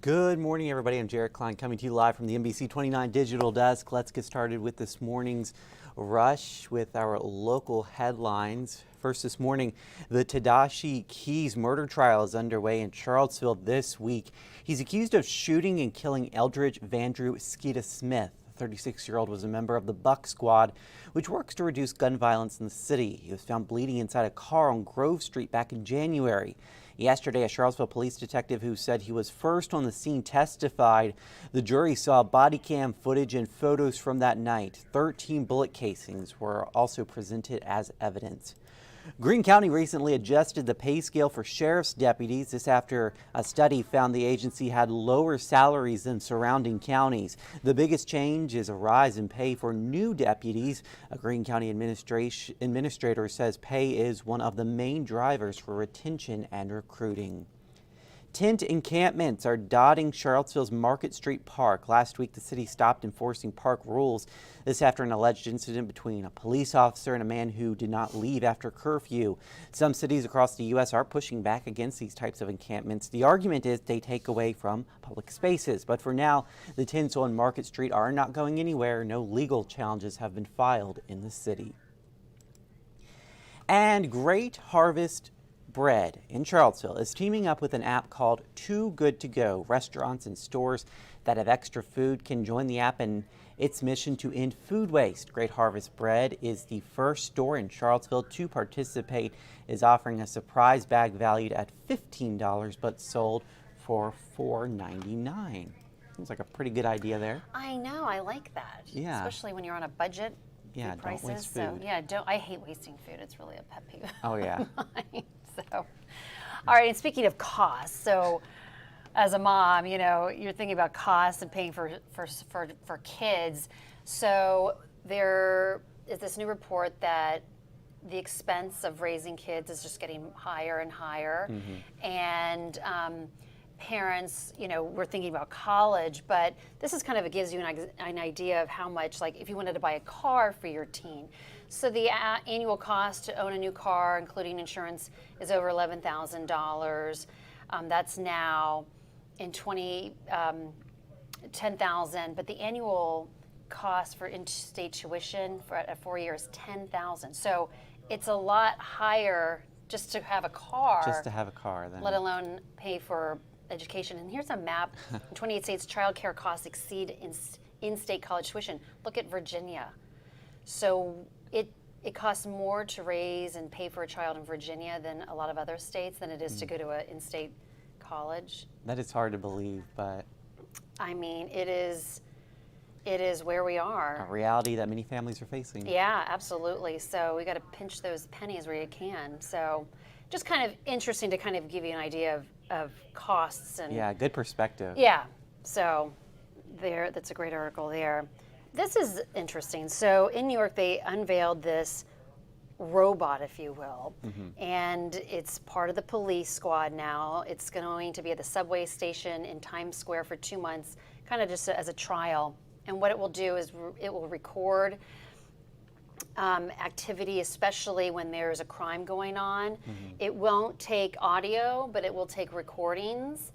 Good morning, everybody. I'm Jared Klein coming to you live from the NBC29 Digital Desk. Let's get started with this morning's rush with our local headlines. First this morning, the Tadashi Keys murder trial is underway in Charlottesville this week. He's accused of shooting and killing Eldridge Vandrew Skeeta Smith. The 36-year-old was a member of the Buck Squad, which works to reduce gun violence in the city. He was found bleeding inside a car on Grove Street back in January. Yesterday, a Charlottesville police detective who said he was first on the scene testified. The jury saw body cam footage and photos from that night. 13 bullet casings were also presented as evidence. Greene County recently adjusted the pay scale for sheriff's deputies. This after a study found the agency had lower salaries than surrounding counties. The biggest change is a rise in pay for new deputies. A Greene County administrator says pay is one of the main drivers for retention and recruiting. Tent encampments are dotting Charlottesville's Market Street Park. Last week, the city stopped enforcing park rules. This after an alleged incident between a police officer and a man who did not leave after curfew. Some cities across the U.S. are pushing back against these types of encampments. The argument is they take away from public spaces. But for now, the tents on Market Street are not going anywhere. No legal challenges have been filed in the city. And Great Harvest Bread in Charlottesville is teaming up with an app called Too Good to Go. Restaurants and stores that have extra food can join the app in its mission to end food waste. Great Harvest Bread is the first store in Charlottesville to participate, is offering a surprise bag valued at $15 but sold for $4.99. Seems like a pretty good idea there. I know, I like that. Yeah. Especially when you're on a budget. Yeah, prices, don't waste food. So yeah, I hate wasting food. It's really a pet peeve. Oh yeah. So, all right, and speaking of costs, so as a mom, you know, you're thinking about costs and paying for kids. So there is this new report that the expense of raising kids is just getting higher and higher. Mm-hmm. And parents, you know, we're thinking about college, but this is kind of, it gives you an idea of how much, like if you wanted to buy a car for your teen. So the annual cost to own a new car, including insurance, is over $11,000. That's now in $10,000, but the annual cost for in-state tuition for a 4 years is $10,000. So it's a lot higher just to have a car. Just to have a car, then. Let alone pay for education. And here's a map. In 28 states, child care costs exceed in-state college tuition. Look at Virginia. So it costs more to raise and pay for a child in Virginia than a lot of other states than it is to go to an in-state college. That is hard to believe, but I mean, it is where we are. A reality that many families are facing. Yeah, absolutely. So we got to pinch those pennies where you can. So just kind of interesting to kind of give you an idea of costs. And yeah, good perspective. Yeah, so that's a great article there. This is interesting. So in New York, they unveiled this robot, if you will, and it's part of the police squad now. It's going to be at the subway station in Times Square for 2 months, kind of just as a trial. And what it will do is it will record activity, especially when there's a crime going on. It won't take audio, but it will take recordings.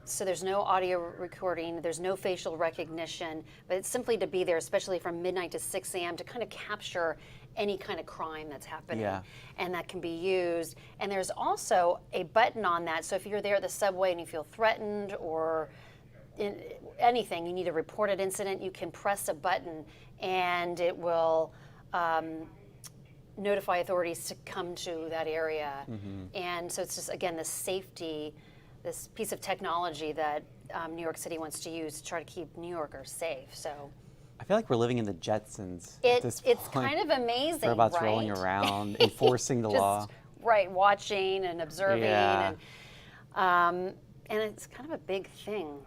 So there's no audio recording, there's no facial recognition, but it's simply to be there, especially from midnight to 6 a.m. to kind of capture any kind of crime that's happening. Yeah. And that can be used. And there's also a button on that, so if you're there at the subway and you feel threatened or anything, you need a reported incident, you can press a button and it will notify authorities to come to that area. And so it's just, again, the safety, this piece of technology that New York City wants to use to try to keep New Yorkers safe. So I feel like we're living in the Jetsons at this point. It's kind of amazing, robots right? rolling around, enforcing the law. Right, watching and observing. Yeah. And it's kind of a big thing.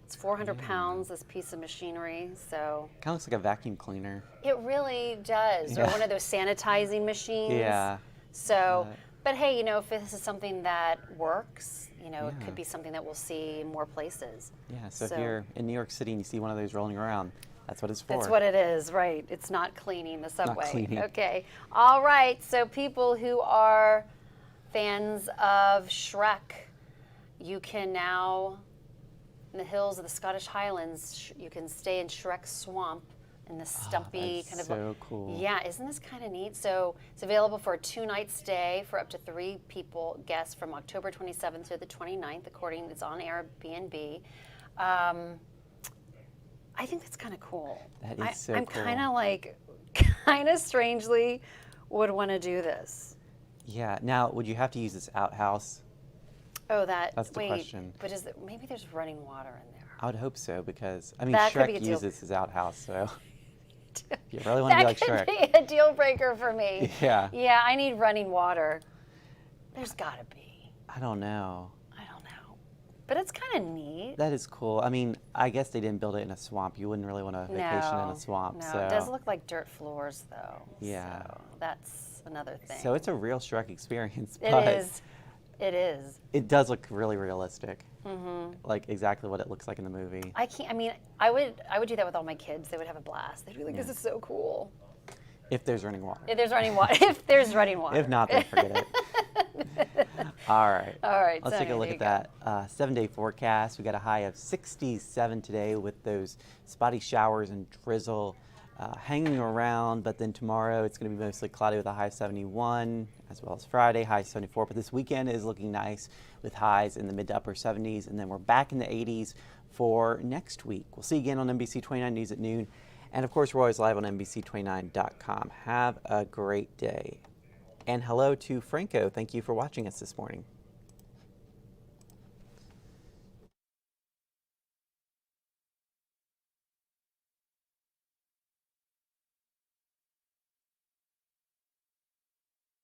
It's 400 pounds, this piece of machinery, so. Kind of looks like a vacuum cleaner. It really does, or one of those sanitizing machines. Yeah. So, but hey, you know, if this is something that works, you know, it could be something that we'll see in more places. Yeah, so if you're in New York City and you see one of those rolling around, that's what it's for. That's what it is, right. It's not cleaning the subway. Not cleaning. Okay. All right, so people who are fans of Shrek, you can now in the hills of the Scottish Highlands. You can stay in Shrek's Swamp in the stumpy that's so cool. Yeah, isn't this kind of neat? So it's available for a 2-night stay for up to 3 people, guests, from October 27th to the 29th, according, it's on Airbnb. I think that's kind of cool. That is so I'm cool. kind of strangely would want to do this. Yeah. Now, would you have to use this outhouse? Oh, That's the wait, question. but maybe there's running water in there. I would hope so, because I mean, That could be a Shrek deal. uses his outhouse, so you really want to be like Shrek. That could be a deal breaker for me. Yeah. Yeah, I need running water. There's got to be. I don't know. I don't know. But it's kind of neat. That is cool. I mean, I guess they didn't build it in a swamp. You wouldn't really want to vacation in a swamp. No, so. it does look like dirt floors, though. Yeah. So that's another thing. So it's a real Shrek experience. It But is. It is. It does look really realistic. Like exactly what it looks like in the movie. I would do that with all my kids. They would have a blast. They'd be like, "This is so cool." If there's running water. If there's running water. If there's running water. If not, then forget it. All right. All right. Let's take a look at that 7-day forecast. We got a high of 67 today with those spotty showers and drizzle hanging around. But then tomorrow it's going to be mostly cloudy with a high of 71, as well as Friday, high 74. But this weekend is looking nice with highs in the mid to upper 70s. And then we're back in the 80s for next week. We'll see you again on NBC 29 News at noon. And of course, we're always live on NBC29.com. Have a great day. And hello to Franco. Thank you for watching us this morning.